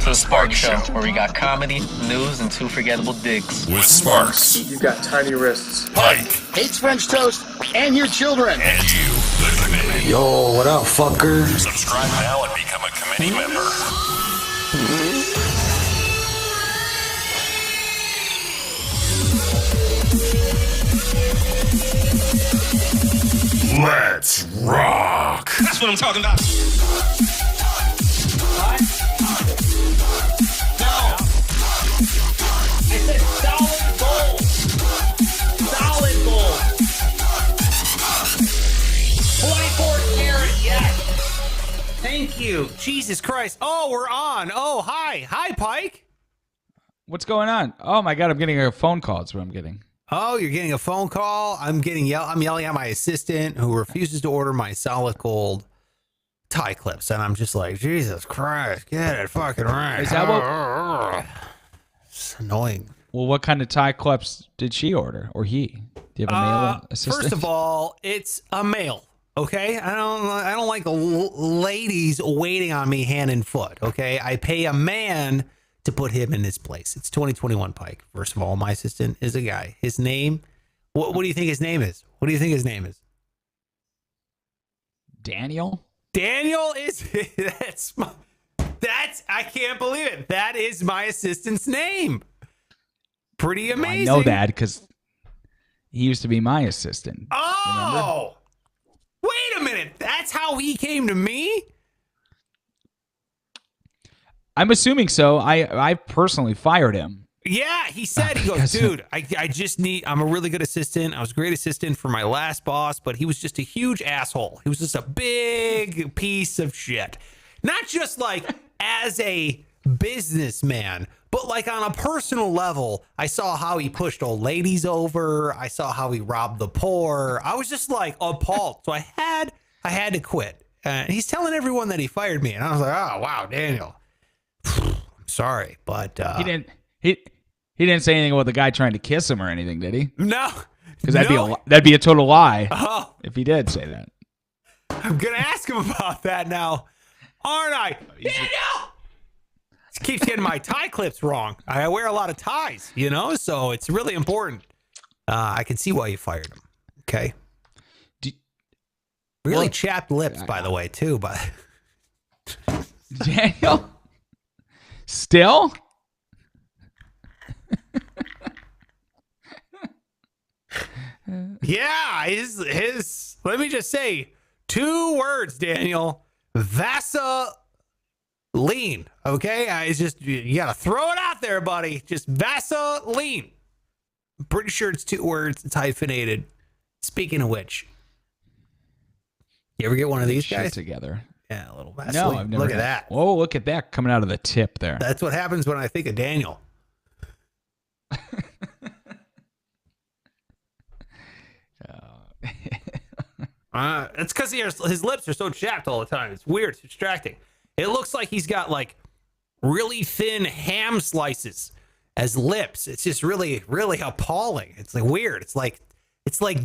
to the Spark Show, where we got comedy, news, and two forgettable digs. With Sparks. You've got tiny wrists. Pike. Hates French toast and your children. And you, the committee. Yo, what up, fucker? Subscribe now and become a committee member. Let's rock. That's what I'm talking about. What? No. I said solid gold. Solid gold. 24 karat, yes. Thank you. Jesus Christ. Oh, we're on. Oh, hi. Hi, Pike. What's going on? Oh my God, I'm getting a phone call. That's what I'm getting. Oh, you're getting a phone call. I'm yelling at my assistant who refuses to order my solid gold tie clips. And I'm just like, Jesus Christ, get it fucking right. Is that what? It's annoying. Well, what kind of tie clips did she order, or he? Do you have a male assistant? First of all, it's a male. Okay, I don't like ladies waiting on me hand and foot. Okay, I pay a man to put him in his place. It's 2021, Pike. First of all, my assistant is a guy. His name, what do you think his name is? What do you think his name is? Daniel? Daniel is, I can't believe it. That is my assistant's name. Pretty amazing. I know that because he used to be my assistant. Oh, remember? Wait a minute. That's how he came to me? I'm assuming so. I personally fired him. Yeah, he said, he goes, dude, I'm a really good assistant. I was a great assistant for my last boss, but he was just a huge asshole. He was just a big piece of shit. Not just like as a businessman, but like on a personal level. I saw how he pushed old ladies over. I saw how he robbed the poor. I was just like appalled. So I had to quit. He's telling everyone that he fired me. And I was like, oh, wow, Daniel. I'm sorry, but he didn't say anything about the guy trying to kiss him or anything, did he? No, because that'd be a total lie. Oh, if he did say that. I'm gonna ask him about that now, aren't I? Daniel! He keeps getting my tie clips wrong. I wear a lot of ties, so it's really important. I can see why you fired him. Okay. Really chapped lips, by the way, too. But Daniel. Still? Yeah, his let me just say 2 words, Daniel. Vaseline. Okay? You gotta throw it out there, buddy. Just Vaseline. I'm pretty sure it's 2 words. It's hyphenated. Speaking of which, you ever get one of these guys together? Yeah, a little Vaseline. No, I've never. Look at that. Oh, look at that coming out of the tip there. That's what happens when I think of Daniel. It's because his lips are so chapped all the time. It's weird. It's distracting. It looks like he's got like really thin ham slices as lips. It's just really, really appalling. It's like weird. It's like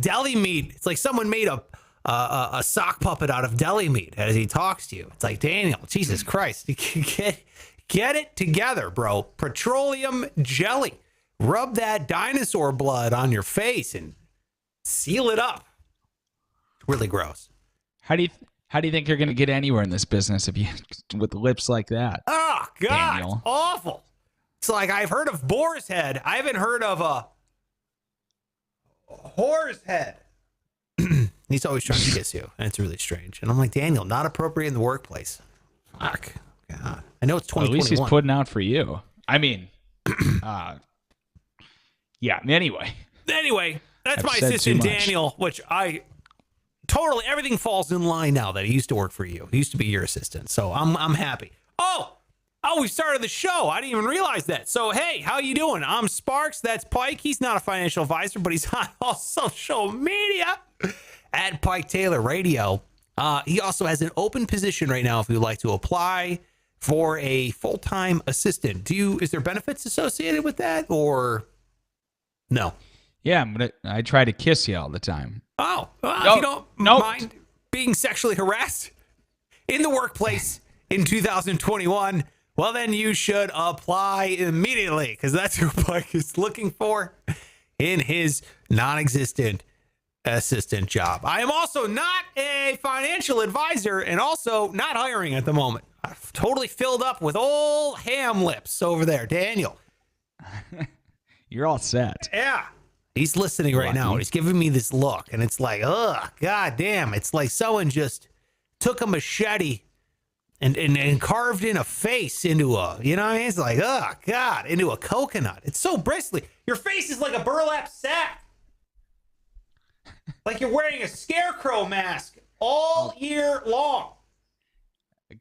deli meat. It's like someone made a sock puppet out of deli meat as he talks to you. It's like, Daniel, Jesus Christ, get it together, bro. Petroleum jelly. Rub that dinosaur blood on your face and seal it up. It's really gross. How do you think you're going to get anywhere in this business with lips like that? Oh God, Daniel. It's awful. It's like I've heard of boar's head. I haven't heard of a whore's head. He's always trying to kiss you, and it's really strange. And I'm like, Daniel, not appropriate in the workplace. Fuck. God. I know it's 2021. Well, at least he's putting out for you. I mean, yeah. Anyway, that's I've my said assistant, too much. Daniel, which totally everything falls in line now that he used to work for you. He used to be your assistant, so I'm happy. Oh, we started the show. I didn't even realize that. So, hey, how you doing? I'm Sparks. That's Pike. He's not a financial advisor, but he's on all social media at Pike Taylor Radio. He also has an open position right now if you'd like to apply for a full-time assistant. Is there benefits associated with that or no? Yeah, I try to kiss you all the time. Oh, if you don't mind being sexually harassed in the workplace in 2021, well, then you should apply immediately because that's who Pike is looking for in his non-existent assistant job. I am also not a financial advisor and also not hiring at the moment. I've totally filled up with old ham lips over there. Daniel. You're all set. Yeah. He's listening right now. And he's giving me this look and it's like, ugh, god damn. It's like someone just took a machete and carved in a face into a, you know what I mean? It's like, oh god, into a coconut. It's so bristly. Your face is like a burlap sack. Like you're wearing a scarecrow mask all year long.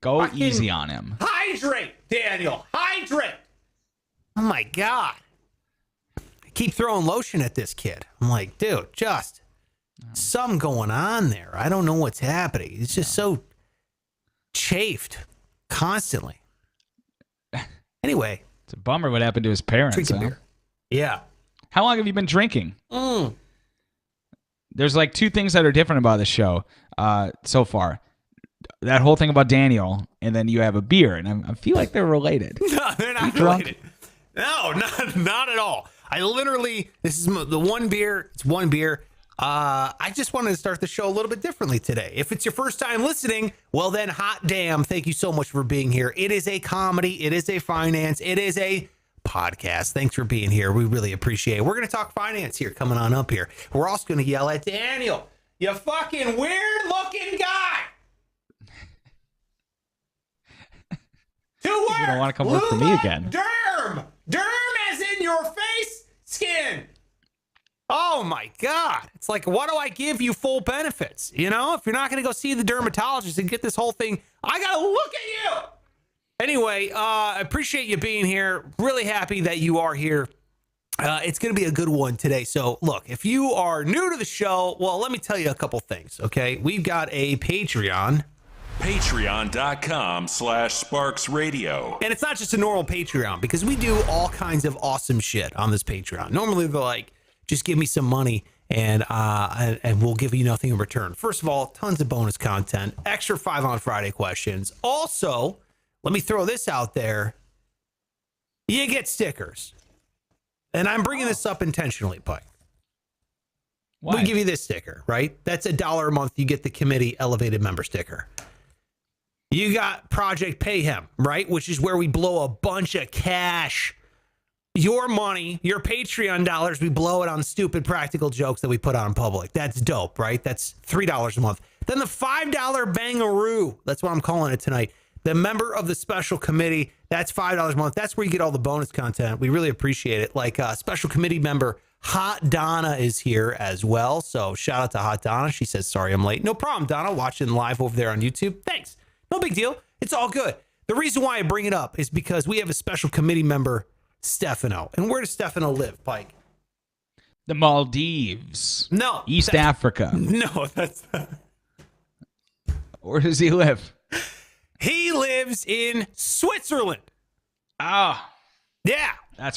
Go Fucking easy on him. Hydrate, Daniel. Hydrate. Oh my god. I keep throwing lotion at this kid. I'm like, dude, just something going on there. I don't know what's happening. It's just so chafed constantly. Anyway. It's a bummer what happened to his parents. Drinking beer. Yeah. How long have you been drinking? There's like two things that are different about the show so far. That whole thing about Daniel, and then you have a beer, and I feel like they're related. No, they're not related. No, not at all. I literally, this is the one beer. It's one beer. I just wanted to start the show a little bit differently today. If it's your first time listening, well then, hot damn, thank you so much for being here. It is a comedy. It is a finance. It is a podcast. Thanks for being here. We really appreciate it. We're going to talk finance here coming on up here. We're also going to yell at Daniel, you fucking weird looking guy. 2 words. You don't want to come work for me again. Derm as in your face skin. Oh my God. It's like, what do I give you full benefits? You know, if you're not going to go see the dermatologist and get this whole thing, I got to look at you. Anyway, I appreciate you being here. Really happy that you are here. It's going to be a good one today. So look, if you are new to the show, well, let me tell you a couple things. Okay. We've got a Patreon. Patreon.com/SparksRadio. And it's not just a normal Patreon because we do all kinds of awesome shit on this Patreon. Normally they're like, just give me some money and we'll give you nothing in return. First of all, tons of bonus content, extra 5 on Friday questions. Also, let me throw this out there. You get stickers. And I'm bringing this up intentionally, Pike. Why? We give you this sticker, right? That's $1 a month. You get the committee elevated member sticker. You got Project Payhem, right? Which is where we blow a bunch of cash. Your money, your Patreon dollars, we blow it on stupid practical jokes that we put out in public. That's dope, right? That's $3 a month. Then the $5 bangaroo. That's what I'm calling it tonight. The member of the special committee, that's $5 a month. That's where you get all the bonus content. We really appreciate it. Like special committee member Hot Donna is here as well. So shout out to Hot Donna. She says, sorry, I'm late. No problem, Donna. Watching live over there on YouTube. Thanks. No big deal. It's all good. The reason why I bring it up is because we have a special committee member, Stefano. And where does Stefano live, Pike? The Maldives. No. East Africa. No, that's not. Where does he live? He lives in Switzerland. Oh. Yeah. I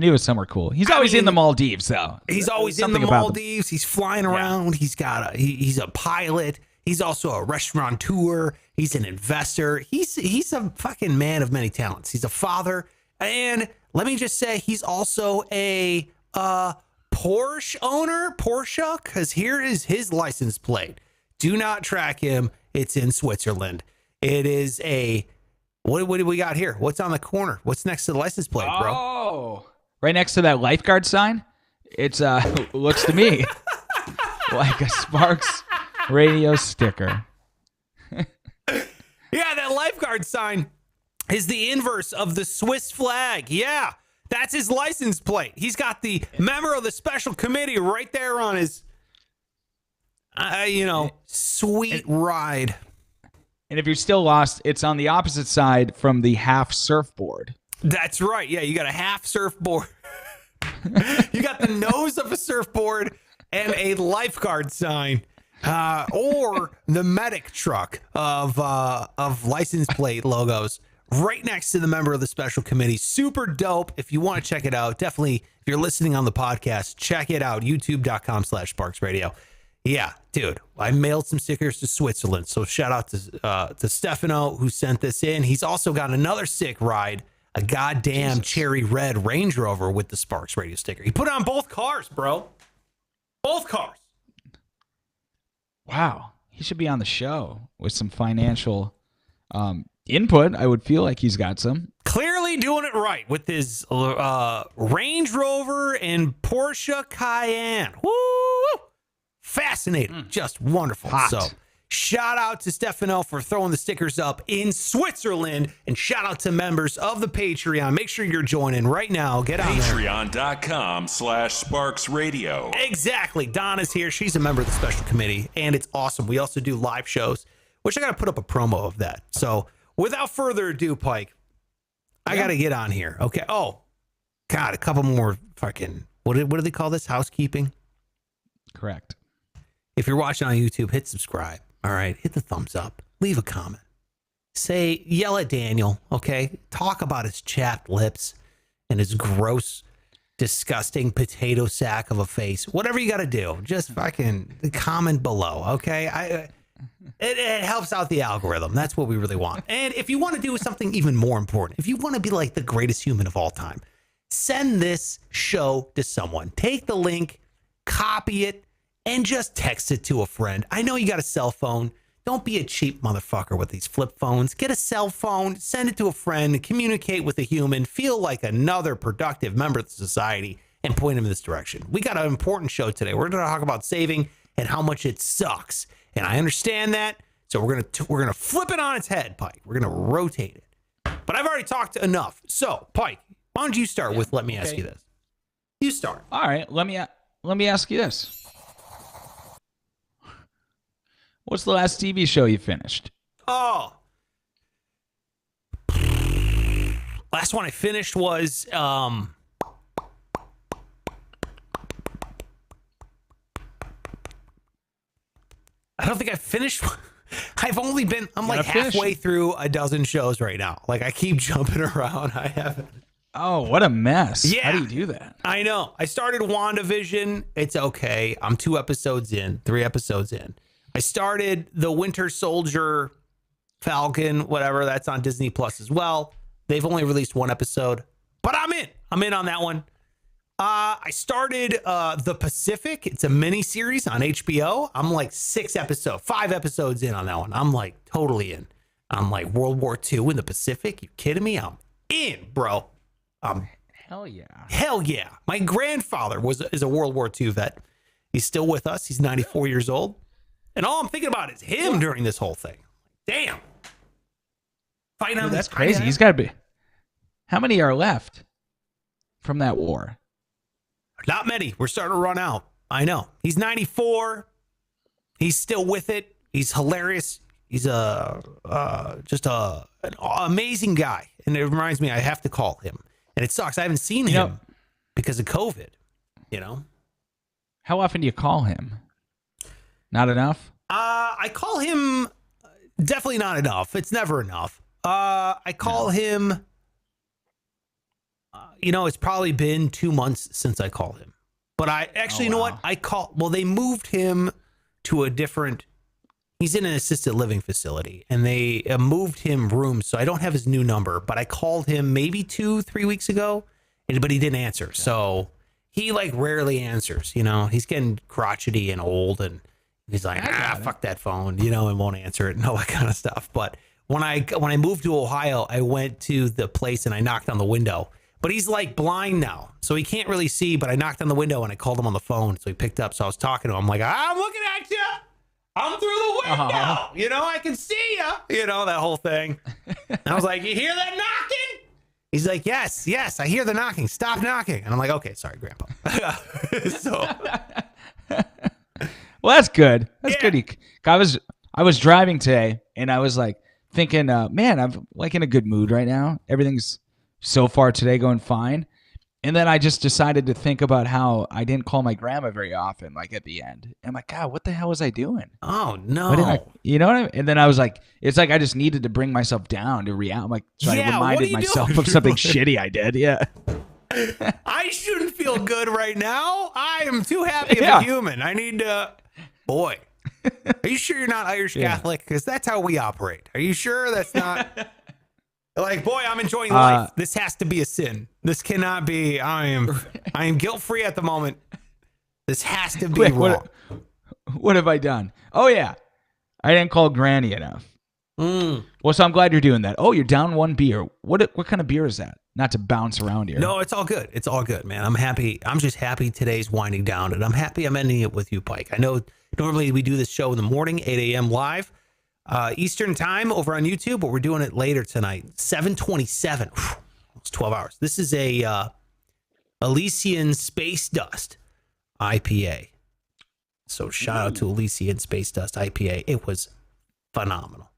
knew it was somewhere cool. He's always in the Maldives, though. He's always in the Maldives. He's flying around. He's got he's a pilot. He's also a restaurateur. He's an investor. He's a fucking man of many talents. He's a father. And let me just say, he's also a Porsche owner, because here is his license plate. Do not track him. It's in Switzerland. It is a, what do we got here? What's on the corner? What's next to the license plate, bro? Oh, right next to that lifeguard sign. It's looks to me like a Sparks Radio sticker. Yeah, that lifeguard sign is the inverse of the Swiss flag. Yeah, that's his license plate. He's got the member of the special committee right there on his, sweet ride. And if you're still lost, it's on the opposite side from the half surfboard. That's right. Yeah, you got a half surfboard. You got the nose of a surfboard and a lifeguard sign. Or the medic truck of license plate logos right next to the member of the special committee. Super dope. If you want to check it out, definitely, if you're listening on the podcast, check it out. YouTube.com/SparksRadio. Yeah, dude, I mailed some stickers to Switzerland. So shout out to Stefano who sent this in. He's also got another sick ride, a goddamn cherry red Range Rover with the Sparks Radio sticker. He put it on both cars, bro. Both cars. Wow. He should be on the show with some financial input. I would feel like he's got some. Clearly doing it right with his Range Rover and Porsche Cayenne. Woo! Fascinating. Just wonderful. Hot. So shout out to Stefano for throwing the stickers up in Switzerland, and shout out to members of the Patreon. Make sure you're joining right now. Get on there. Patreon.com/Sparks Radio. Exactly. Donna's here. She's a member of the special committee, and it's awesome. We also do live shows, which I got to put up a promo of that. So without further ado, Pike, I got to get on here. Okay. Oh, God, a couple more fucking, what do they call this? Housekeeping? Correct. If you're watching on YouTube, hit subscribe. All right. Hit the thumbs up. Leave a comment. Yell at Daniel. Okay. Talk about his chapped lips and his gross, disgusting potato sack of a face. Whatever you got to do, just fucking comment below. Okay. It helps out the algorithm. That's what we really want. And if you want to do something even more important, if you want to be like the greatest human of all time, send this show to someone. Take the link, copy it, and just text it to a friend. I know you got a cell phone. Don't be a cheap motherfucker with these flip phones. Get a cell phone, send it to a friend, communicate with a human, feel like another productive member of the society, and point them in this direction. We got an important show today. We're going to talk about saving and how much it sucks. And I understand that. So we're gonna flip it on its head, Pike. We're gonna rotate it. But I've already talked enough. So, Pike, why don't you start with let me ask you this. You start. All right, let me ask you this. What's the last TV show you finished? Oh. Last one I finished was I don't think I finished. I'm like halfway through a dozen shows right now. Like I keep jumping around. I haven't. Oh, what a mess. Yeah. How do you do that? I know. I started WandaVision. It's okay. I'm 3 episodes in. I started The Winter Soldier, Falcon, whatever. That's on Disney Plus as well. They've only released 1 episode, but I'm in. I'm in on that one. I started The Pacific. It's a mini series on HBO. I'm like 5 episodes in on that one. I'm like totally in. I'm like World War II in the Pacific. You kidding me? I'm in, bro. Hell yeah. Hell yeah. My grandfather is a World War II vet. He's still with us. He's 94 years old. And all I'm thinking about is him during this whole thing. Damn. Dude, that's crazy. He's got to be. How many are left from that war? Not many. We're starting to run out. I know. He's 94. He's still with it. He's hilarious. He's just an amazing guy. And it reminds me, I have to call him. And it sucks. I haven't seen him because of COVID, you know? How often do you call him? Not enough? I call him definitely not enough. It's never enough. I call him, it's probably been 2 months since I called him. But I actually, you know what? They moved him to he's in an assisted living facility, and they moved him rooms, so I don't have his new number, but I called him maybe 2-3 weeks ago, but he didn't answer. Okay. So he like rarely answers, he's getting crotchety and old, and he's like, fuck that phone, and won't answer it and all that kind of stuff. But when I moved to Ohio, I went to the place and I knocked on the window, but he's like blind now, so he can't really see, but I knocked on the window and I called him on the phone, so he picked up. So I was talking to him, I'm like, I'm looking at you. I'm through the window. I can see you. That whole thing. And I was like, you hear that knocking? He's like, yes, I hear the knocking. Stop knocking. And I'm like, okay, sorry, Grandpa. Well, that's good. That's good. I was driving today, and I was like thinking, man, I'm like in a good mood right now. Everything's so far today going fine. And then I just decided to think about how I didn't call my grandma very often, like at the end. And I'm like, God, what the hell was I doing? Oh, no. You know what I mean? And then I was like, it's like I just needed to bring myself down to reality. I'm like, so I reminded myself of something shitty I did. Yeah. I shouldn't feel good right now. I am too happy of a human. I need to boy, are you sure you're not Irish Catholic? Because that's how we operate. Are you sure that's not like, boy, I'm enjoying life. This has to be a sin. This cannot be. I am guilt free at the moment. This has to be wrong. What have I done? Oh yeah, I didn't call Granny enough. Well, so I'm glad you're doing that. Oh, you're down one beer. What kind of beer is that? Not to bounce around here. No, it's all good. It's all good, man. I'm happy. I'm just happy today's winding down, and I'm happy I'm ending it with you, Pike. I know normally we do this show in the morning, 8 a.m. live, Eastern time over on YouTube, but we're doing it later tonight, 7:27. Almost 12 hours. This is a Elysian Space Dust IPA. So shout out to Elysian Space Dust IPA. It was phenomenal.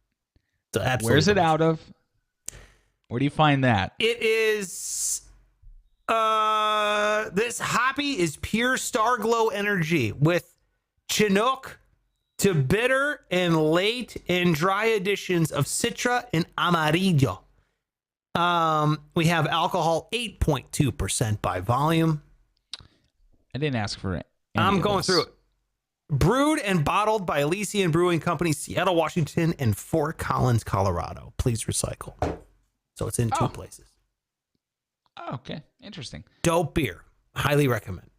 So where's it out of? Where do you find that? It is this hoppy is pure Starglow energy with Chinook to bitter and late and dry additions of Citra and Amarillo. We have alcohol 8.2% by volume. I didn't ask for it. I'm going through it. Brewed and bottled by Elysian Brewing Company, Seattle, Washington, and Fort Collins, Colorado. Please recycle. So it's in two places. Oh, okay. Interesting. Dope beer. Highly recommend.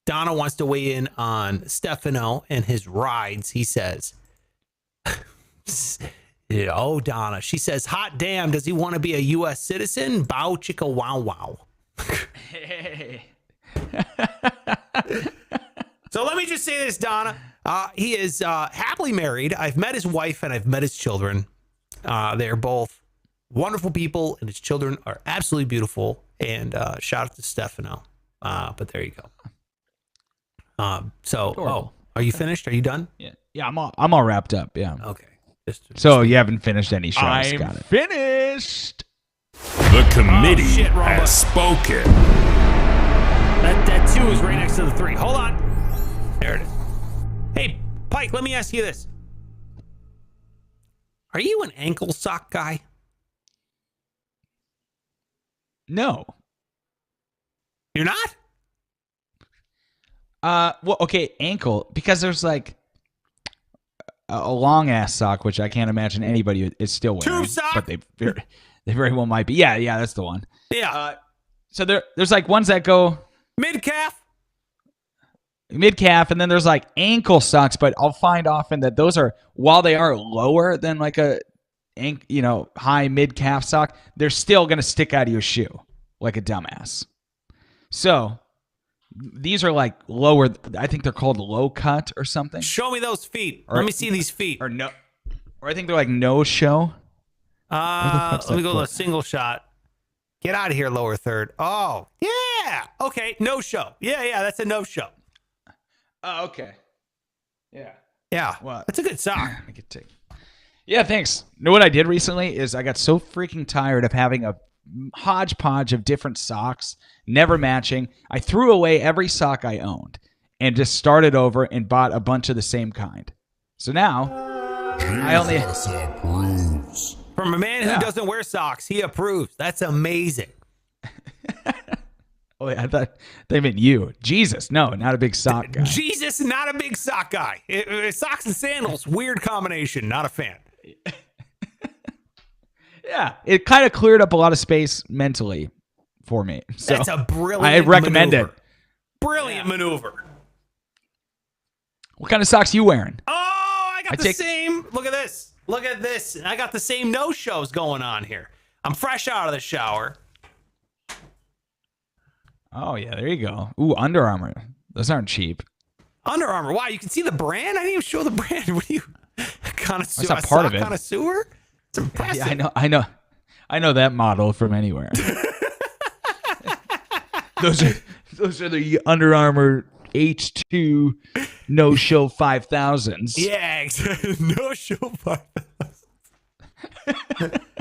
Donna wants to weigh in on Stefano and his rides. He says, oh, Donna. She says, hot damn, does he want to be a U.S. citizen? Bow chicka wow wow. Hey. So let me just say this, Donna. He is happily married. I've met his wife and I've met his children. They're both wonderful people, and his children are absolutely beautiful. And shout out to Stefano. But there you go. Are you finished? Are you done? Yeah. I'm all wrapped up. Yeah. Okay. So you haven't finished any shows? I'm Got it. finished. The committee wrong has spoken. That 2 is right next to the 3. Hold on. There it is. Hey, Pike, let me ask you this. Are you an ankle sock guy? No. You're not? Well, okay, ankle, because there's like a long ass sock, which I can't imagine anybody is still wearing. Tube sock? But they very well might be. Yeah, that's the one. Yeah. So there's like ones that go Mid calf, and then there's like ankle socks, but I'll find often that those are, while they are lower than like a high mid calf sock, they're still gonna stick out of your shoe like a dumbass. So these are like lower. I think they're called low cut or something. show me those feet. Let me see these feet. Or I think they're like no show. Let me go to a single shot. Get out of here, lower third. Oh, yeah. Okay, no show. Yeah, that's a no show. Oh, okay. Yeah. Yeah, Well, that's a good sock. I could take. Yeah, thanks. You know what I did recently is I got so freaking tired of having a hodgepodge of different socks, never matching. I threw away every sock I owned and just started over and bought a bunch of the same kind. So now I only. From a man who doesn't wear socks, he approves. That's amazing. Oh, yeah, I thought they meant you. Jesus, no, not a big sock guy. Jesus, not a big sock guy. Socks and sandals, weird combination. Not a fan. Yeah, it kind of cleared up a lot of space mentally for me. So That's a brilliant I recommend maneuver. it. Brilliant maneuver. What kind of socks you wearing? Oh, I got the same. Look at this. Look at this. I got the same no-shows going on here. I'm fresh out of the shower. Oh, yeah, there you go. Ooh, Under Armour. Those aren't cheap. Under Armour. Wow, you can see the brand? I didn't even show the brand. What are you? Connoisseur? That's not part of it. Connoisseur? It's impressive. Yeah, I know that model from anywhere. Those are the Under Armour H2 No Show 5000s. Yeah, exactly. No Show 5000.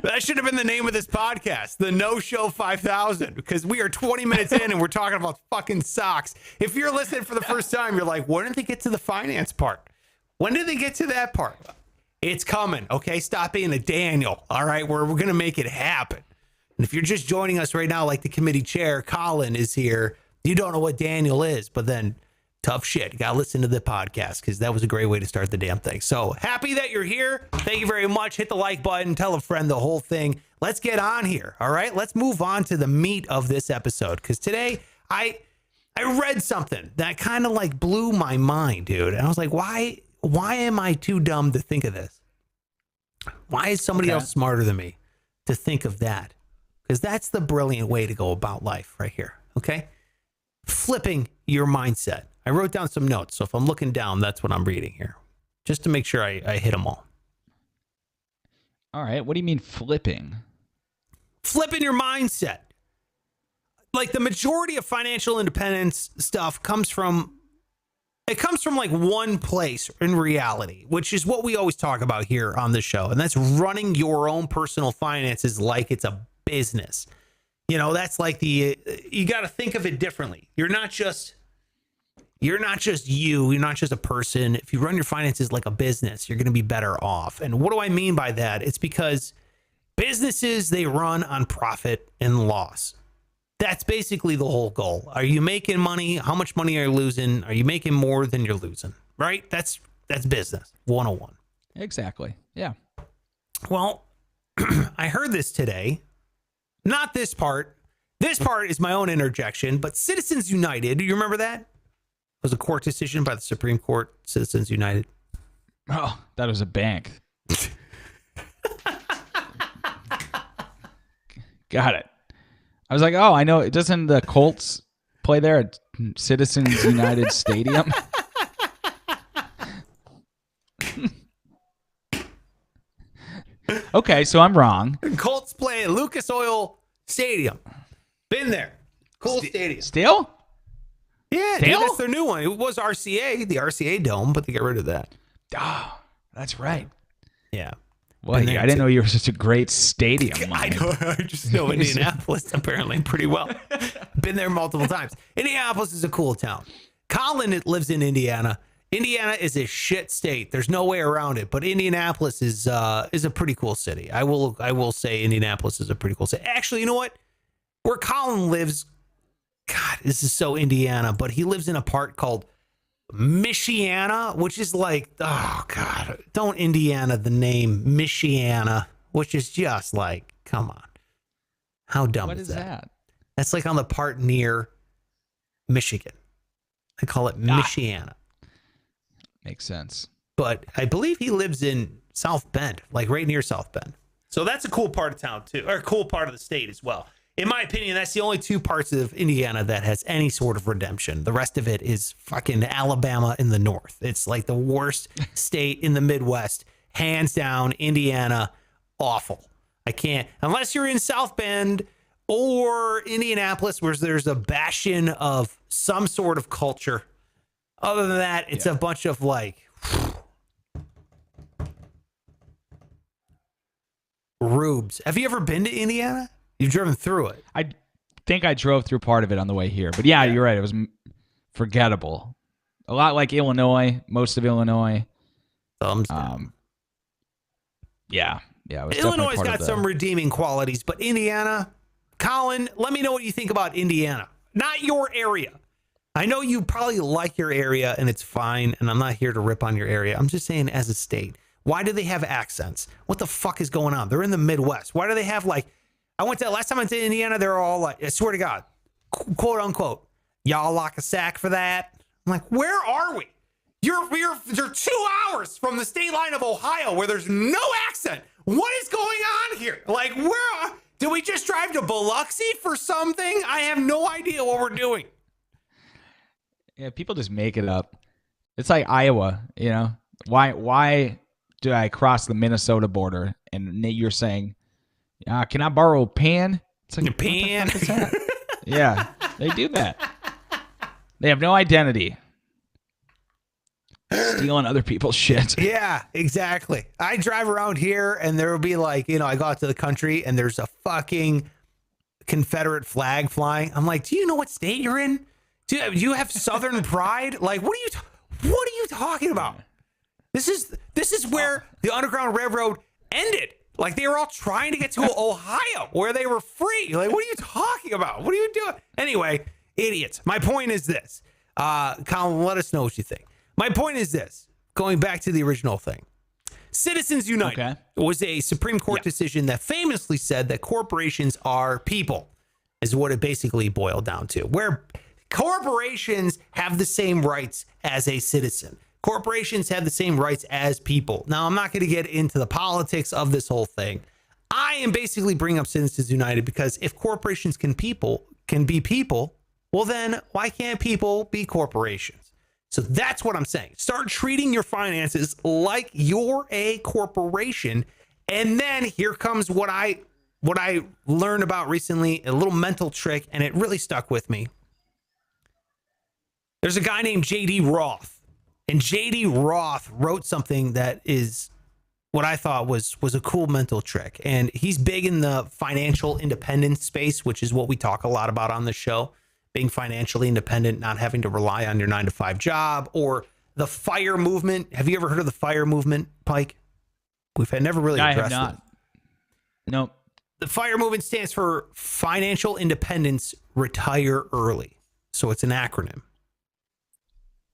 That should have been the name of this podcast, the No Show 5000, because we are 20 minutes in and we're talking about fucking socks. If you're listening for the first time, you're like, when did they get to the finance part? When did they get to that part? It's coming, okay? Stop being a Daniel, all right? We're going to make it happen. And if you're just joining us right now, like the committee chair, Colin is here. You don't know what Daniel is, but then tough shit. You got to listen to the podcast because that was a great way to start the damn thing. So happy that you're here. Thank you very much. Hit the like button. Tell a friend, the whole thing. Let's get on here. All right. Let's move on to the meat of this episode because today I read something that kind of like blew my mind, dude. And I was like, why am I too dumb to think of this? Why is somebody else smarter than me to think of that? Because that's the brilliant way to go about life right here. Okay. Flipping your mindset. I wrote down some notes. So if I'm looking down, that's what I'm reading here. Just to make sure I hit them all. All right. What do you mean flipping? Flipping your mindset. Like the majority of financial independence stuff comes from like one place in reality, which is what we always talk about here on the show. And that's running your own personal finances like it's a business. You know, that's like you got to think of it differently. You're not just you. You're not just a person. If you run your finances like a business, you're going to be better off. And what do I mean by that? It's because businesses, they run on profit and loss. That's basically the whole goal. Are you making money? How much money are you losing? Are you making more than you're losing? Right? That's business 101. Exactly. Yeah. Well, I heard this today. Not this part. This part is my own interjection, but Citizens United, do you remember that? It was a court decision by the Supreme Court, Citizens United. Oh, that was a bank. Got it. I was like, oh, I know. Doesn't the Colts play there at Citizens United Stadium? Okay, so I'm wrong. Colts play at Lucas Oil Stadium. Been there. Cool stadium. Still? Yeah, dude, that's their new one. It was RCA, the RCA Dome, but they got rid of that. Oh, that's right. Yeah. Well, I didn't know you were such a great stadium mind. I know. I just know Indianapolis apparently pretty well. Been there multiple times. Indianapolis is a cool town. Colin lives in Indiana. Indiana is a shit state. There's no way around it. But Indianapolis is a pretty cool city. I will say Indianapolis is a pretty cool city. Actually, you know what? Where Colin lives, God, this is so Indiana. But he lives in a part called Michiana, which is like, oh God, don't Indiana the name Michiana, which is just like, come on. How dumb is that? That's like on the part near Michigan. I call it Michiana. Makes sense. But I believe he lives in South Bend, like right near South Bend. So that's a cool part of town too, or a cool part of the state as well. In my opinion, that's the only two parts of Indiana that has any sort of redemption. The rest of it is fucking Alabama in the north. It's like the worst state in the Midwest. Hands down, Indiana, awful. I can't, unless you're in South Bend or Indianapolis, where there's a bastion of some sort of culture. Other than that, it's a bunch of like rubes. Have you ever been to Indiana? You've driven through it. I think I drove through part of it on the way here. But yeah, you're right. It was forgettable. A lot like Illinois, most of Illinois. Thumbs down. Yeah. It was Illinois got some redeeming qualities, but Indiana, Colin, let me know what you think about Indiana. Not your area. I know you probably like your area and it's fine, and I'm not here to rip on your area. I'm just saying as a state. Why do they have accents? What the fuck is going on? They're in the Midwest. Why do they have like, last time I went to Indiana, they're all like, I swear to God, quote unquote, y'all like a sack for that? I'm like, where are we? You're 2 hours from the state line of Ohio where there's no accent. What is going on here? Like, did we just drive to Biloxi for something? I have no idea what we're doing. Yeah, people just make it up. It's like Iowa, you know? Why do I cross the Minnesota border and you're saying, can I borrow a pen? It's like, a pen? Yeah, they do that. They have no identity. Stealing other people's shit. Yeah, exactly. I drive around here and there will be like, I go out to the country and there's a fucking Confederate flag flying. I'm like, do you know what state you're in? Do you have Southern pride? Like, what are you talking about? This is where the Underground Railroad ended. Like, they were all trying to get to Ohio where they were free. Like, what are you talking about? What are you doing? Anyway, idiots. My point is this. Colin, let us know what you think. My point is this, going back to the original thing. Citizens United was a Supreme Court decision that famously said that corporations are people, is what it basically boiled down to, where corporations have the same rights as a citizen. Corporations have the same rights as people. Now, I'm not going to get into the politics of this whole thing. I am basically bringing up Citizens United because if corporations can be people, well, then why can't people be corporations? So that's what I'm saying. Start treating your finances like you're a corporation. And then here comes what I learned about recently, a little mental trick, and it really stuck with me. There's a guy named J.D. Roth, and J.D. Roth wrote something that is what I thought was a cool mental trick. And he's big in the financial independence space, which is what we talk a lot about on the show. Being financially independent, not having to rely on your 9-to-5 job, or the FIRE movement. Have you ever heard of the FIRE movement, Pike? We've never really addressed I have not. Nope. The FIRE movement stands for Financial Independence Retire Early. So it's an acronym.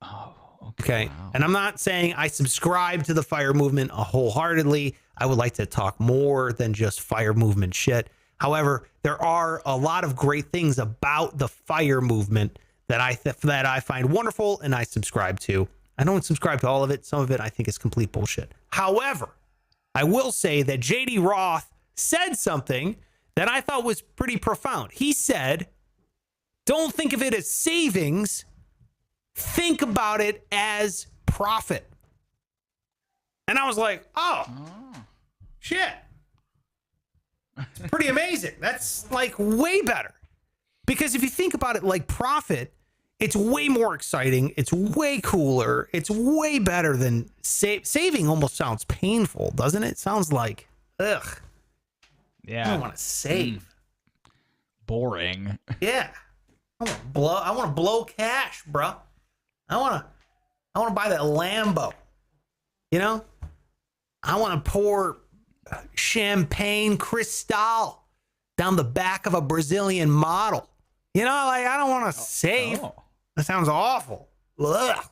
Oh, Okay. Wow. And I'm not saying I subscribe to the FIRE movement wholeheartedly. I would like to talk more than just FIRE movement shit. However, there are a lot of great things about the FIRE movement that I find wonderful and I subscribe to. I don't subscribe to all of it. Some of it I think is complete bullshit. However, I will say that J.D. Roth said something that I thought was pretty profound. He said, don't think of it as savings. Think about it as profit. And I was like, oh. Shit. It's pretty amazing. That's like way better. Because if you think about it like profit, it's way more exciting. It's way cooler. It's way better than saving. Almost sounds painful, doesn't it? Sounds like, ugh. Yeah. I don't want to save. Boring. Yeah. I want to blow cash, bro. I want to buy that Lambo. You know? I want to pour champagne Cristal down the back of a Brazilian model. You know, like I don't want to save. Oh. That sounds awful. Ugh.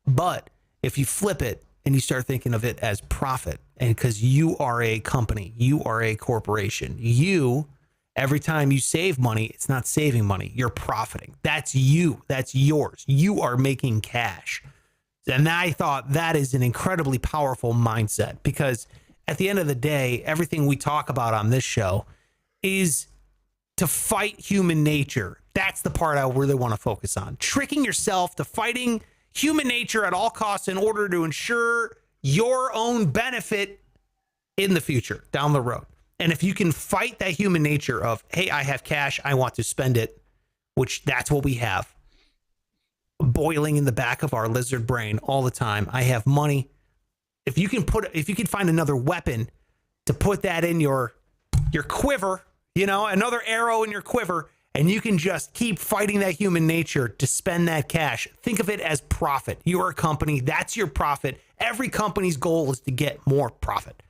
But if you flip it and you start thinking of it as profit, and because you are a company, you are a corporation, every time you save money, it's not saving money, you're profiting. That's you. That's yours. You are making cash. And I thought that is an incredibly powerful mindset because at the end of the day, everything we talk about on this show is to fight human nature. That's the part I really want to focus on. Tricking yourself to fighting human nature at all costs in order to ensure your own benefit in the future, down the road. And if you can fight that human nature of, hey, I have cash, I want to spend it, which that's what we have boiling in the back of our lizard brain all the time. I have money. If you can find another weapon to put that in your quiver, you know, another arrow in your quiver, and you can just keep fighting that human nature to spend that cash. Think of it as profit. You're a company. That's your profit. Every company's goal is to get more profit.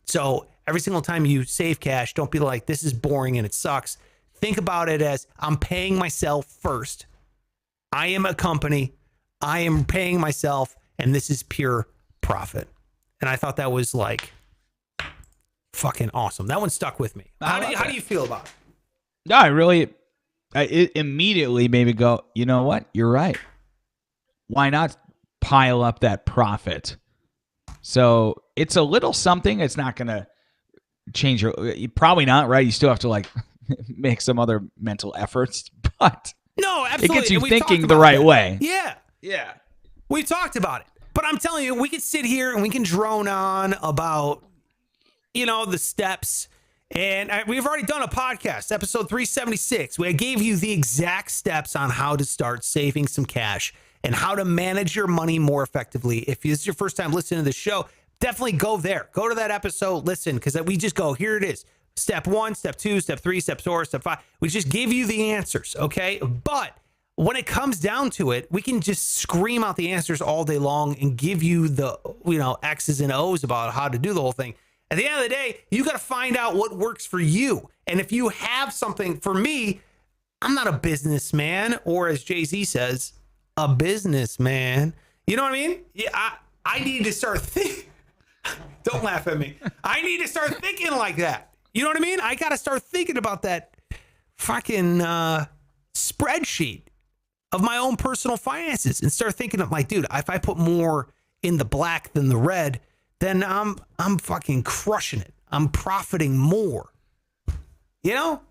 So every single time you save cash, don't be like, this is boring and it sucks. Think about it as I'm paying myself first. I am a company. I am paying myself, and this is pure profit. And I thought that was like fucking awesome. That one stuck with me. How do you feel about it? No, it immediately made me go, you know what? You're right. Why not pile up that profit? So it's a little something. It's not going to change probably not, right? You still have to like make some other mental efforts, but no, absolutely. It gets you thinking the right way. Yeah. Yeah. We talked about it. But I'm telling you, we could sit here and we can drone on about, you know, the steps. And we've already done a podcast, episode 376. We gave you the exact steps on how to start saving some cash and how to manage your money more effectively. If this is your first time listening to the show, definitely go there. Go to that episode, listen, because we just go, here it is. Step 1, step 2, step 3, step 4, step 5. We just give you the answers, okay? But when it comes down to it, we can just scream out the answers all day long and give you the, you know, X's and O's about how to do the whole thing. At the end of the day, you got to find out what works for you. And if you have something, for me, I'm not a businessman, or as Jay-Z says, a business, man. You know what I mean? Yeah, I need to start thinking. Don't laugh at me. I need to start thinking like that. You know what I mean? I got to start thinking about that fucking spreadsheet of my own personal finances and start thinking of like, dude, if I put more in the black than the red, then I'm fucking crushing it. I'm profiting more. You know?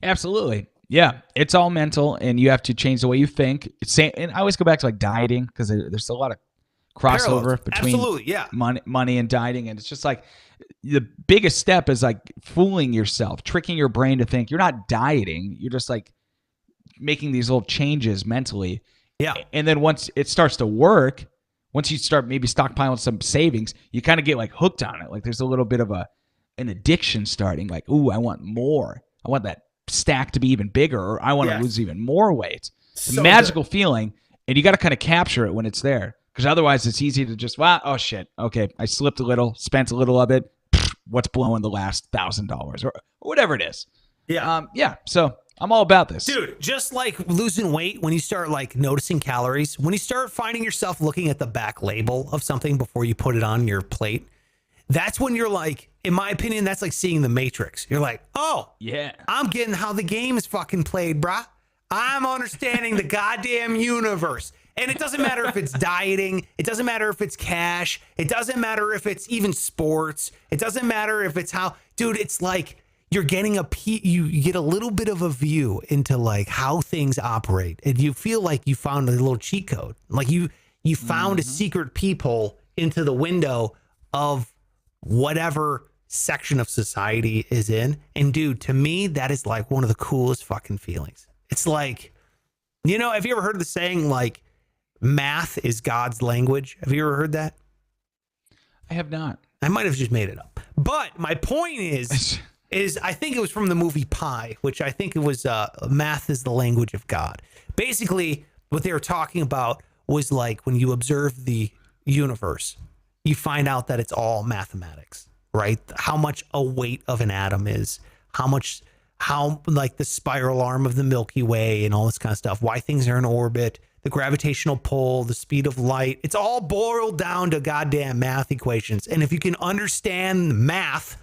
Absolutely. Yeah, it's all mental, and you have to change the way you think. And I always go back to like dieting because there's a lot of crossover between money and dieting, and it's just like the biggest step is like fooling yourself, tricking your brain to think you're not dieting. You're just like making these little changes mentally. Yeah. And then once it starts to work, once you start maybe stockpiling some savings, you kind of get like hooked on it. Like there's a little bit of an addiction starting. Like, ooh, I want more. I want that stack to be even bigger, or I want to lose even more weight. It's a magical feeling, and you got to kind of capture it when it's there, because otherwise it's easy to just, oh shit, okay, I slipped a little, spent a little of it. What's blowing the last $1,000 or whatever it is? Yeah. So I'm all about this, dude. Just like losing weight, when you start like noticing calories, when you start finding yourself looking at the back label of something before you put it on your plate, that's when you're like, in my opinion, that's like seeing the Matrix. You're like, oh, yeah, I'm getting how the game is fucking played, brah. I'm understanding the goddamn universe. And it doesn't matter if it's dieting. It doesn't matter if it's cash. It doesn't matter if it's even sports. It doesn't matter if it's how, dude, it's like you're getting you get a little bit of a view into like how things operate. And you feel like you found a little cheat code. Like you found a secret peephole into the window of whatever section of society is in. And dude, to me, that is like one of the coolest fucking feelings. It's like, you know, have you ever heard the saying like math is God's language? Have you ever heard that? I have not. I might have just made it up. But my point is I think it was from the movie Pi, which I think it was math is the language of God. Basically, what they were talking about was like when you observe the universe, you find out that it's all mathematics, right? How much a weight of an atom is, how like the spiral arm of the Milky Way and all this kind of stuff, why things are in orbit, the gravitational pull, the speed of light. It's all boiled down to goddamn math equations. And if you can understand math,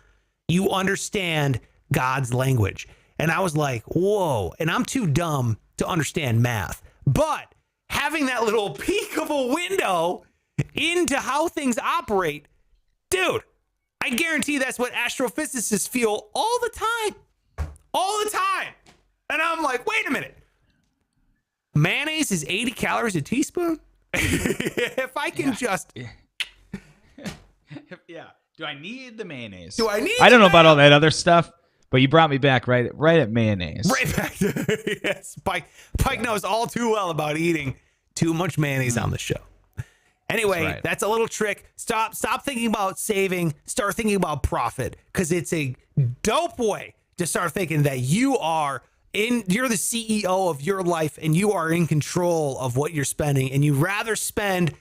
you understand God's language. And I was like, whoa. And I'm too dumb to understand math. But having that little peek of a window into how things operate, dude, I guarantee that's what astrophysicists feel all the time. All the time. And I'm like, wait a minute. Mayonnaise is 80 calories a teaspoon? If I can just... Yeah. Do I need the mayonnaise? I don't know about all that other stuff, but you brought me back right at mayonnaise. Right back to... Yes, Pike knows all too well about eating too much mayonnaise on the show. Anyway, that's a little trick. Stop thinking about saving. Start thinking about profit, because it's a dope way to start thinking that you're the CEO of your life and you are in control of what you're spending, and you rather spend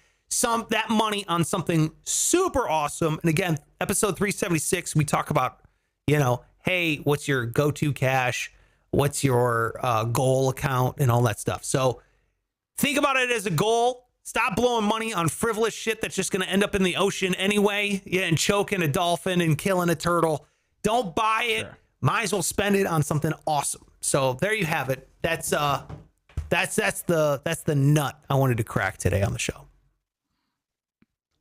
that money on something super awesome. And again, episode 376, we talk about, hey, what's your go-to cash? What's your goal account and all that stuff. So think about it as a goal. Stop blowing money on frivolous shit that's just going to end up in the ocean anyway, and choking a dolphin and killing a turtle. Don't buy it. Sure. Might as well spend it on something awesome. So there you have it. That's the nut I wanted to crack today on the show.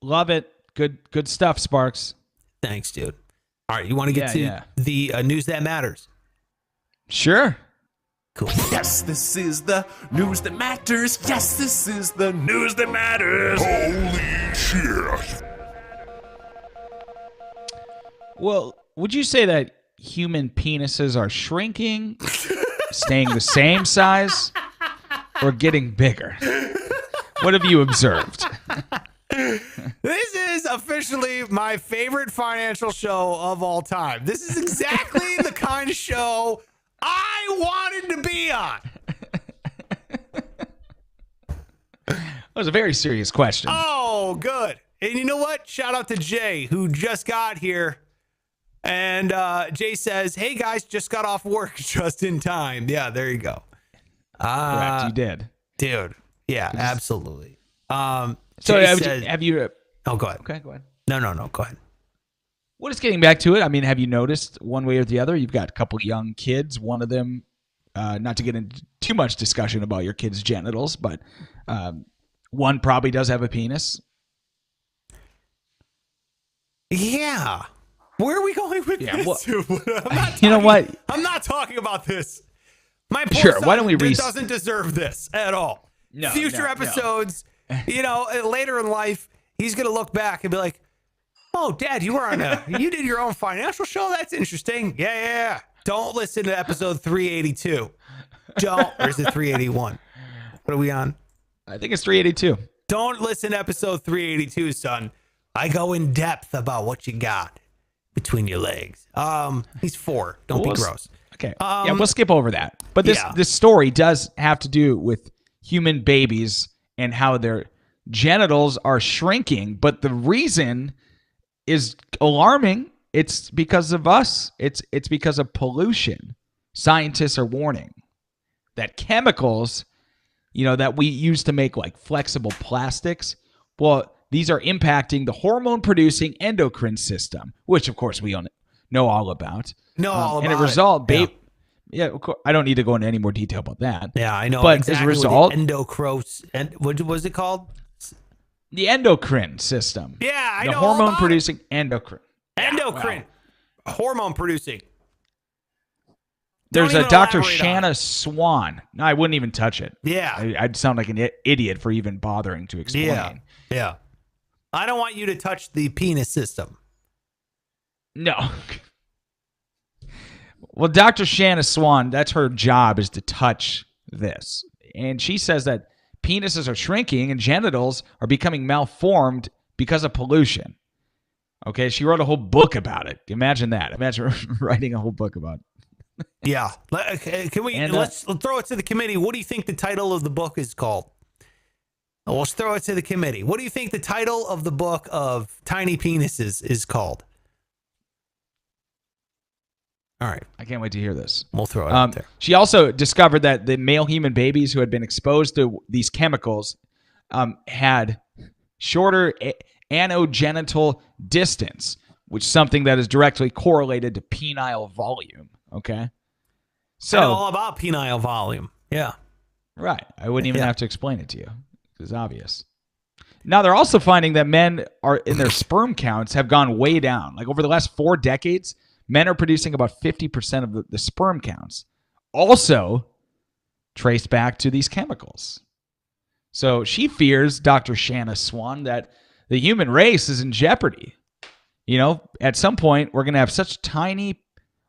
Love it. Good stuff, Sparks. Thanks, dude. All right, you want to get to the news that matters? Sure. Cool. Yes, this is the news that matters. Yes, this is the news that matters. Holy shit. Well, would you say that human penises are shrinking, staying the same size, or getting bigger? What have you observed? This is officially my favorite financial show of all time. This is exactly the kind of show I wanted to be on. That was a very serious question. Oh, good. And you know what? Shout out to Jay, who just got here. And Jay says, hey, guys, just got off work just in time. Yeah, there you go. Correct, you did. Dude, Yeah, absolutely. So Jay have, says- have you? oh, go ahead. Okay, go ahead. No, go ahead. Well, just getting back to it. I mean, have you noticed one way or the other? You've got a couple young kids. One of them, not to get into too much discussion about your kids' genitals, but one probably does have a penis. Yeah. Where are we going with Yeah, this? well- I'm not You know what? I'm not talking about this. My poor Sure, son why don't we doesn't deserve this at all. No, Future no. episodes, later in life, he's gonna look back and be like, "Oh, Dad, you did your own financial show. That's interesting. Yeah. Don't listen to episode 382. Don't. Or is it 381? What are we on? I think it's 382. Don't listen to episode 382, son. I go in depth about what you got between your legs. He's 4. Don't be gross. Okay. Yeah, we'll skip over that. But this yeah. this story does have to do with human babies and how their genitals are shrinking. But the reason is alarming. It's because of us. It's because of pollution. Scientists are warning that chemicals, that we use to make like flexible plastics, well, these are impacting the hormone-producing endocrine system, which of course we know all about. And as a result, of course, I don't need to go into any more detail about that. Yeah, I know. But exactly as a result, what was it called? the endocrine system. Yeah, I the know. all about hormone-producing endocrine. it. Endocrine. Hormone producing. There's Don't a even Dr. elaborate on Shanna Swan. No, I wouldn't even touch it. Yeah. I'd sound like an idiot for even bothering to explain. Yeah. I don't want you to touch the penis system. No. Well, Dr. Shanna Swan, that's her job, is to touch this. And she says that penises are shrinking and genitals are becoming malformed because of pollution. Okay, she wrote a whole book about it. Imagine that. Imagine writing a whole book about it. Yeah. Can we let's throw it to the committee. What do you think the title of the book is called? Let's throw it to the committee. What do you think the title of the book of Tiny Penises is called? All right. I can't wait to hear this. We'll throw it out there. She also discovered that the male human babies who had been exposed to these chemicals had shorter anogenital distance, which is something that is directly correlated to penile volume. Okay. So I know all about penile volume. Yeah. Right. I wouldn't even have to explain it to you. It's obvious. Now they're also finding that men are in their sperm counts have gone way down. Like over the last 4 decades, men are producing about 50% of the sperm counts. Also traced back to these chemicals. So she fears, Dr. Shanna Swan, that the human race is in jeopardy. At some point, we're going to have such tiny,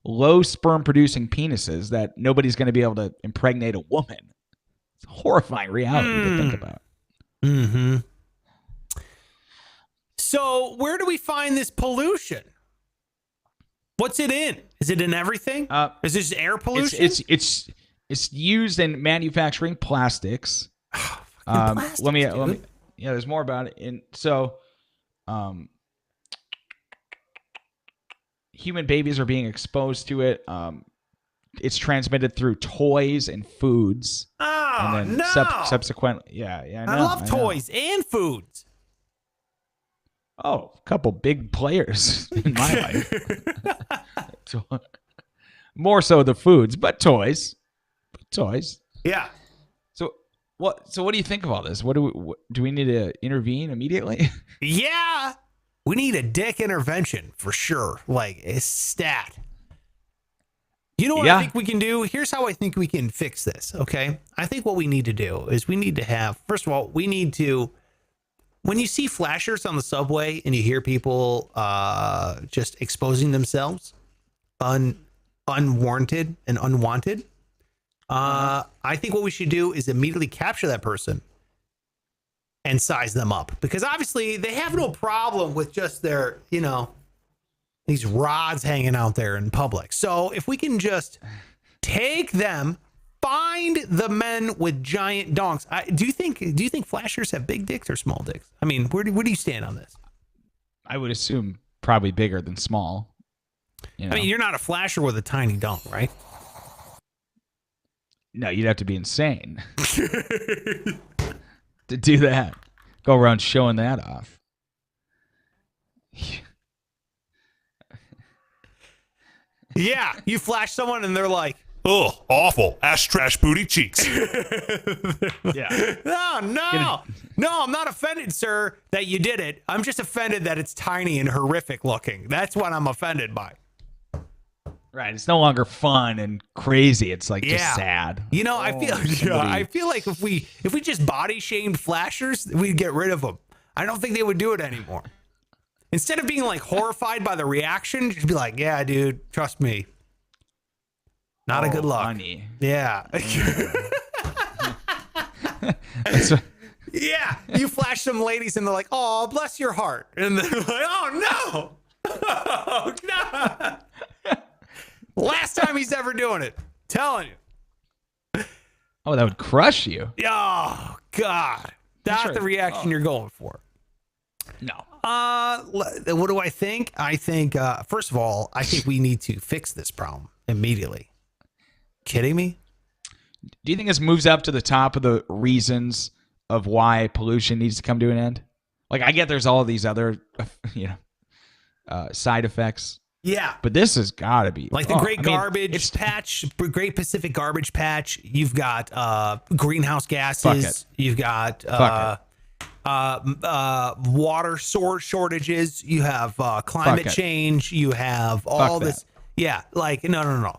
low sperm producing penises that nobody's going to be able to impregnate a woman. It's a horrifying reality to think about. Mm-hmm. So where do we find this pollution? What's it in? Is it in everything? Is this air pollution? It's used in manufacturing plastics. Plastics, let me. dude. Yeah, there's more about it. And so, human babies are being exposed to it. It's transmitted through toys and foods. Oh, and then no. Subsequently, I know, I love toys and foods. Oh, a couple big players in my life. More so the foods, but toys. Yeah. So what do you think of all this? Do we need to intervene immediately? Yeah. We need a dick intervention for sure. Like a stat. You know what I think we can do? Here's how I think we can fix this. Okay. I think what we need to do is we need to have, first of all, when you see flashers on the subway and you hear people just exposing themselves unwarranted and unwanted, I think what we should do is immediately capture that person and size them up, because obviously they have no problem with just their, these rods hanging out there in public. So if we can just take them, find the men with giant donks. Do you think flashers have big dicks or small dicks? I mean, where do you stand on this? I would assume probably bigger than small. I mean, you're not a flasher with a tiny donk, right? No, you'd have to be insane. to do that. Go around showing that off. Yeah, you flash someone and they're like, Ugh, awful. Ash trash booty cheeks. Yeah. no, I'm not offended, sir, that you did it. I'm just offended that it's tiny and horrific looking. That's what I'm offended by. Right. It's no longer fun and crazy. It's like just sad. You know, I feel like if we just body shamed flashers, we'd get rid of them. I don't think they would do it anymore. Instead of being like horrified by the reaction, just be like, yeah, dude, trust me. Not a good look. Funny. Yeah. Yeah. You flash some ladies and they're like, oh, bless your heart. And they're like, oh, no. Oh, no. Last time he's ever doing it. Telling you. Oh, that would crush you. Oh, God. That's the reaction you're going for. No. What do I think? I think, first of all, I think we need to fix this problem immediately. Kidding me? Do you think this moves up to the top of the reasons of why pollution needs to come to an end? Like, I get there's all these other, side effects. Yeah. But this has got to be. Like the Great Garbage Patch, Great Pacific Garbage Patch. You've got greenhouse gases. You've got water shortages. You have climate change. You have all this. Yeah. Like, no.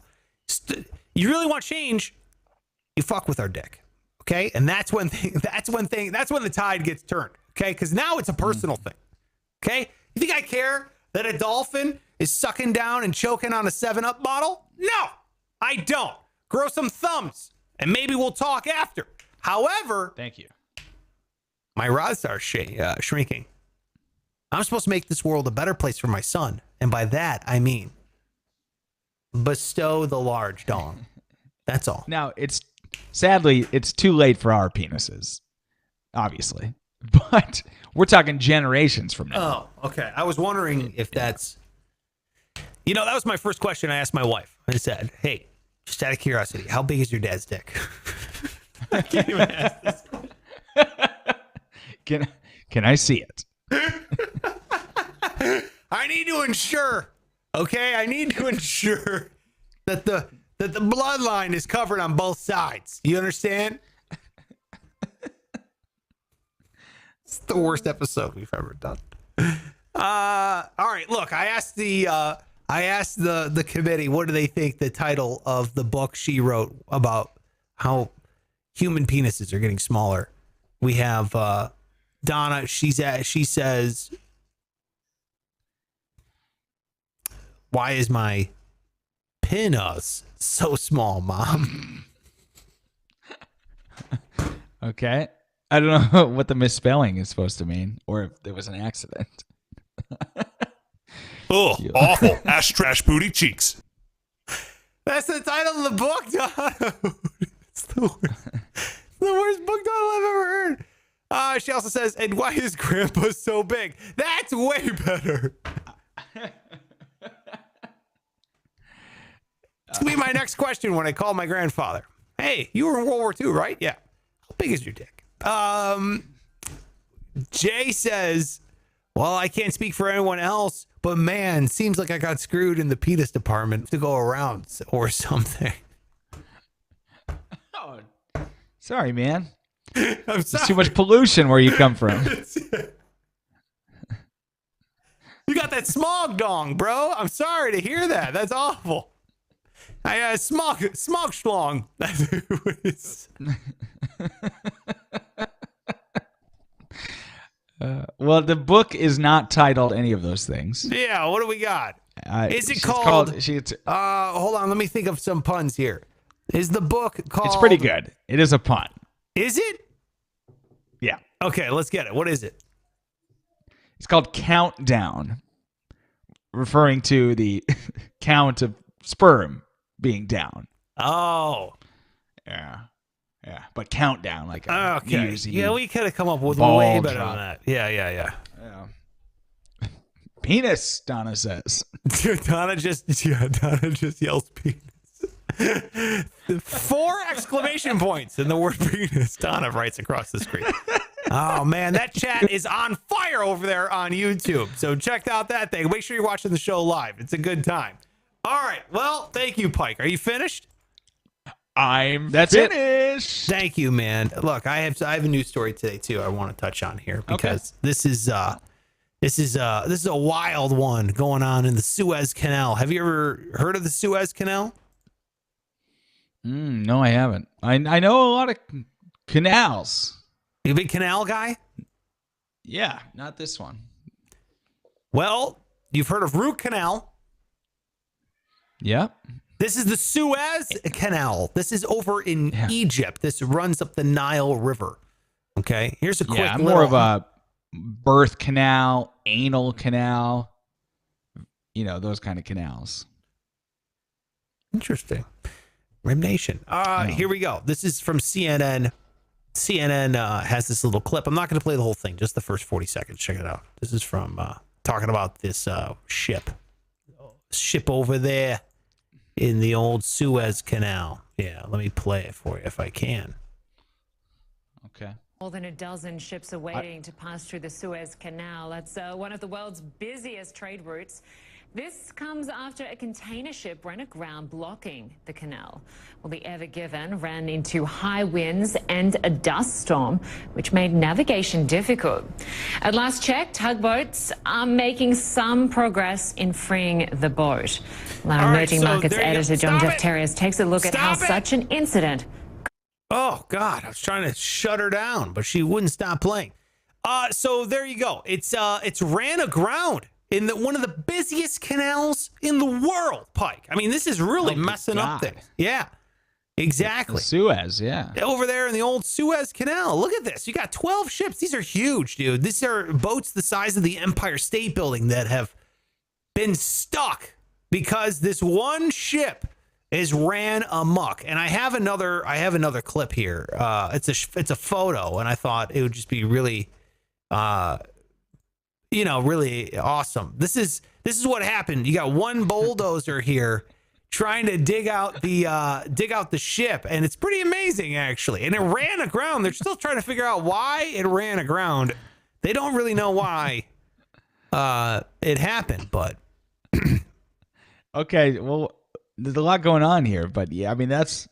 You really want change, you fuck with our dick. Okay. And that's when the tide gets turned. Okay. Because now it's a personal thing. Okay. You think I care that a dolphin is sucking down and choking on a 7-Up bottle? No, I don't. Grow some thumbs and maybe we'll talk after. However, thank you. My rods are shrinking. I'm supposed to make this world a better place for my son. And by that, I mean bestow the large dong. That's all. Now, sadly, it's too late for our penises, obviously. But we're talking generations from now. Oh, okay. I was wondering if that's... that was my first question I asked my wife. I said, hey, just out of curiosity, how big is your dad's dick? I can't even ask this question. Can I see it? I need to ensure, okay? I need to ensure that the bloodline is covered on both sides. You understand? It's the worst episode we've ever done. All right, look, I asked the committee, what do they think the title of the book she wrote about how human penises are getting smaller? We have Donna, she says, why is my penis so small, Mom? Okay. I don't know what the misspelling is supposed to mean, or if there was an accident. Ugh, awful. Ash trash booty cheeks. That's the title of the book, Donna. It's the worst book title I've ever heard. She also says, and why is Grandpa so big? That's way better. It's going to be my next question when I call my grandfather. Hey, you were in World War II, right? Yeah. How big is your dick? Jay says, well, I can't speak for anyone else, but man, seems like I got screwed in the penis department to go around or something. Oh, sorry, man. I'm sorry. There's too much pollution where you come from. You got that smog dong, bro. I'm sorry to hear that. That's awful. I smog schlong. That's who it is. Well, the book is not titled any of those things. Yeah, what do we got? Is it it's called hold on, let me think of some puns here. Is the book called... It's pretty good. It is a pun. Is it? Yeah. Okay, let's get it. What is it? It's called Countdown, referring to the count of sperm being down. Oh. Yeah. Yeah. But countdown, like okay. Yeah, we could have come up with way better than that. Yeah. Penis, Donna says. Donna just yells penis. 4 exclamation points in the word penis. Donna writes across the screen. Oh man, that chat is on fire over there on YouTube. So check out that thing. Make sure you're watching the show live. It's a good time. All right. Well, thank you, Pike. Are you finished? That's finished. Thank you, man. Look, I have a news story today too. I want to touch on here because this is a wild one going on in the Suez Canal. Have you ever heard of the Suez Canal? No, I haven't. I know a lot of canals. You a big canal guy? Yeah, not this one. Well, you've heard of Root Canal. Yep. This is the Suez Canal. This is over in Egypt. This runs up the Nile River. Okay, here's a quick. Yeah, I'm more of a birth canal, anal canal. You know, those kind of canals. Interesting. Rim Nation. Here we go. This is from CNN. CNN has this little clip. I'm not going to play the whole thing, just the first 40 seconds. Check it out. This is from talking about this ship over there in the old Suez Canal. Yeah, let me play it for you if I can. Okay. More than a dozen ships are waiting to pass through the Suez Canal. That's one of the world's busiest trade routes. This comes after a container ship ran aground blocking the canal. Well, the Ever Given ran into high winds and a dust storm, which made navigation difficult. At last check, tugboats are making some progress in freeing the boat. Our emerging markets editor John Jeff Terriers takes a look at how such an incident. Oh God, I was trying to shut her down, but she wouldn't stop playing. So there you go. It's ran aground in one of the busiest canals in the world, Pike. I mean, this is really messing up things. Yeah, exactly. The Suez, yeah. Over there in the old Suez Canal. Look at this. You got 12 ships. These are huge, dude. These are boats the size of the Empire State Building that have been stuck because this one ship is ran amok. And I have another clip here. It's a photo, and I thought it would just be really really awesome. This is what happened. You got one bulldozer here trying to dig out the ship, and it's pretty amazing actually. And it ran aground. They're still trying to figure out why it ran aground. They don't really know why it happened, but okay. Well, there's a lot going on here, but yeah, I mean that is.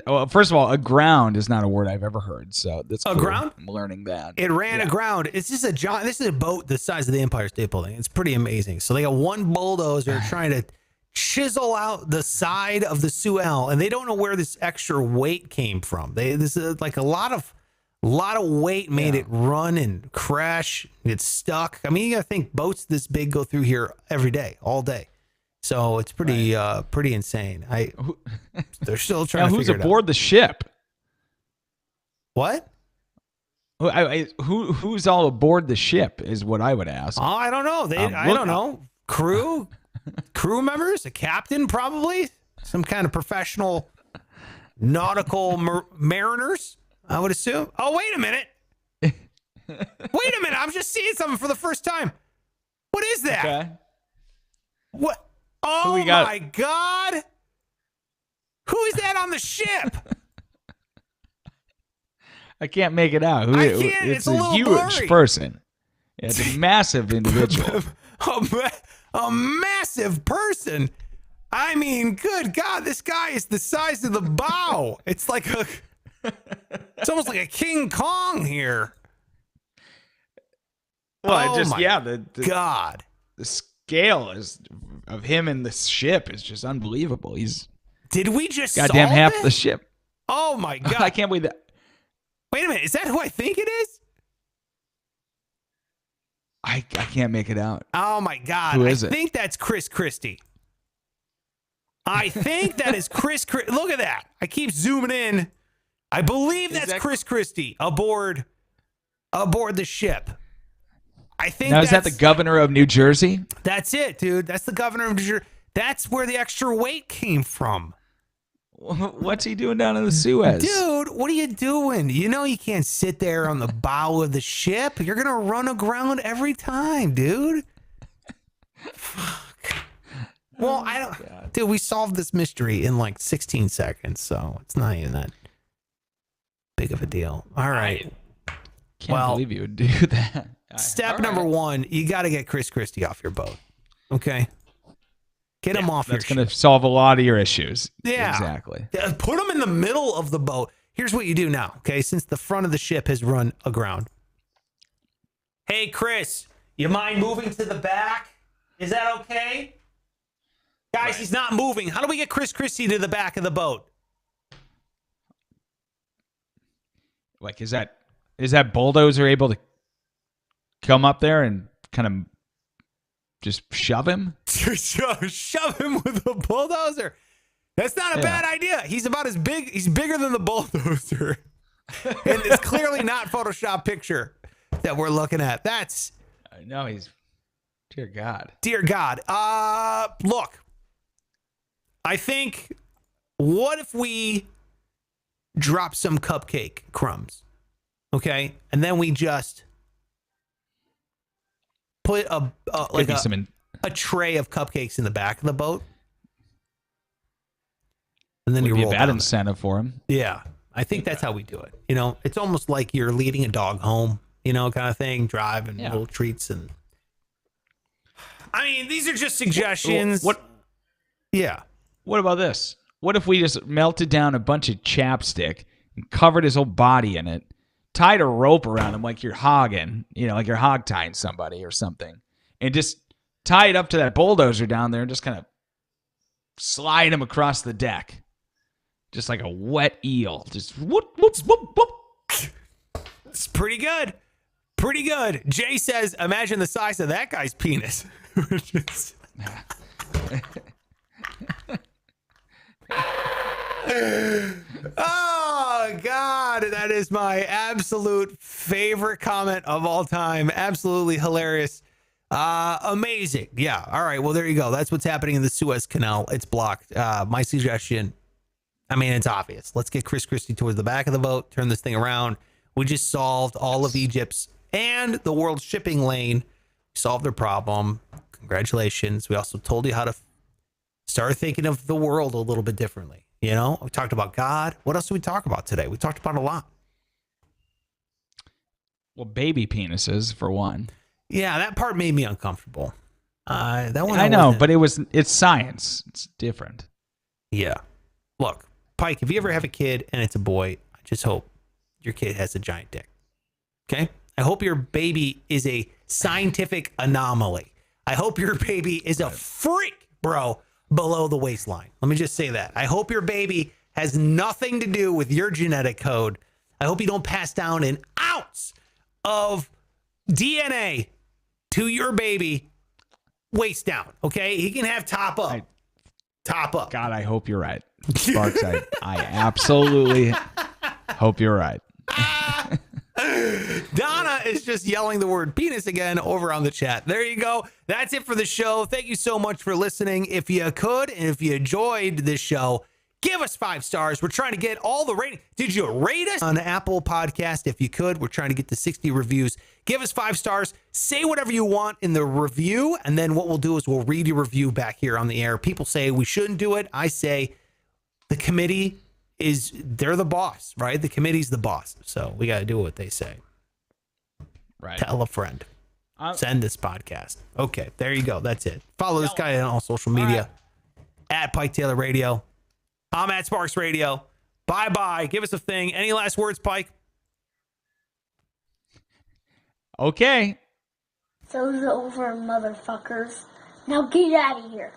Well, first of all, aground is not a word I've ever heard, so that's cool. Aground? I'm learning that. It ran aground. It's just this is a boat the size of the Empire State Building. It's pretty amazing. So they got one bulldozer trying to chisel out the side of the Suez, and they don't know where this extra weight came from. This is like a lot of weight made it run and crash, get stuck. I mean, you got to think boats this big go through here every day, all day. So it's pretty insane. They're still trying to figure it out. Who's aboard the ship? What? Who's all aboard the ship is what I would ask. Oh, I don't know. I don't know. Crew members, a captain, probably some kind of professional nautical mariners, I would assume. Oh, wait a minute. I'm just seeing something for the first time. What is that? Okay. What? Oh my God! Who is that on the ship? I can't make it out. It's a huge blurry. person. It's a massive individual. a massive person. I mean, good God, this guy is the size of the bow. It's it's almost like a King Kong here. Well, God. The scale of him and the ship is just unbelievable. Did we just goddamn solve half it? the ship? Oh my God! I can't believe that. Wait a minute, is that who I think it is? I can't make it out. Oh my God! Who is I it? think that's Chris Christie. I think that is Chris. Look at that! I keep zooming in. I believe that's Chris Christie aboard the ship. I think now, is that the governor of New Jersey? That's it, dude. That's the governor of New Jersey. That's where the extra weight came from. What's he doing down in the Suez? Dude, what are you doing? You know you can't sit there on the bow of the ship. You're going to run aground every time, dude. Fuck. Well, I don't... God. Dude, we solved this mystery in like 16 seconds, so it's not even that big of a deal. All right. can't believe you would do that. Step number one, you got to get Chris Christie off your boat. Okay? Get him off your ship. That's going to solve a lot of your issues. Yeah. Exactly. Put him in the middle of the boat. Here's what you do now, okay? Since the front of the ship has run aground. Hey, Chris, you mind moving to the back? Is that okay? Guys, he's not moving. How do we get Chris Christie to the back of the boat? Like, is that bulldozer able to come up there and kind of just shove him? Shove him with a bulldozer. That's not a bad idea. He's about as big. He's bigger than the bulldozer. And it's clearly not Photoshop picture that we're looking at. That's... No, he's... Dear God. Dear God. Look. I think, what if we drop some cupcake crumbs? Okay? And then we just put a tray of cupcakes in the back of the boat. And then you roll a bad down incentive for him. Yeah. I think that's how we do it. You know, it's almost like you're leading a dog home, you know, kind of thing. Drive and little treats. And I mean, these are just suggestions. Yeah. What about this? What if we just melted down a bunch of chapstick and covered his whole body in it, tied a rope around him like you're hogging, you know, like you're hog tying somebody or something, and just tie it up to that bulldozer down there and just kind of slide him across the deck. Just like a wet eel. Just whoop, whoop, whoop, whoop. It's pretty good. Pretty good. Jay says, imagine the size of that guy's penis. Oh, God. That is my absolute favorite comment of all time. Absolutely hilarious. Amazing. Yeah. All right. Well, there you go. That's what's happening in the Suez Canal. It's blocked. My suggestion, I mean, it's obvious. Let's get Chris Christie towards the back of the boat, turn this thing around. We just solved all of Egypt's and the world's shipping lane. Solved their problem. Congratulations. We also told you how to start thinking of the world a little bit differently. You know, we talked about God. What else did we talk about today? We talked about a lot. Well, baby penises, for one. Yeah, that part made me uncomfortable. That one I know, but it's science. It's different. Yeah. Look, Pike, if you ever have a kid and it's a boy, I just hope your kid has a giant dick. Okay? I hope your baby is a scientific anomaly. I hope your baby is a freak, bro, below the waistline. Let me just say that. I hope your baby has nothing to do with your genetic code. I hope you don't pass down an ounce of DNA to your baby waist down, okay? He can have top up. Top up. God, I hope you're right. Sparks, I absolutely hope you're right. Donna is just yelling the word penis again over on the chat. There you go. That's it for the show. Thank you so much for listening. If you could, and if you enjoyed this show, give us 5 stars. We're trying to get all the rating. Did you rate us on Apple Podcast? If you could, we're trying to get to 60 reviews. Give us 5 stars. Say whatever you want in the review. And then what we'll do is we'll read your review back here on the air. People say we shouldn't do it. I say the committee they're the boss, right? The committee's the boss. So we got to do what they say. Right. Tell a friend. Send this podcast. Okay, there you go. That's it. Follow this guy on all social media. At Pike Taylor Radio. I'm at Sparks Radio. Bye-bye. Give us a thing. Any last words, Pike? Okay. Show's over, motherfuckers. Now get out of here.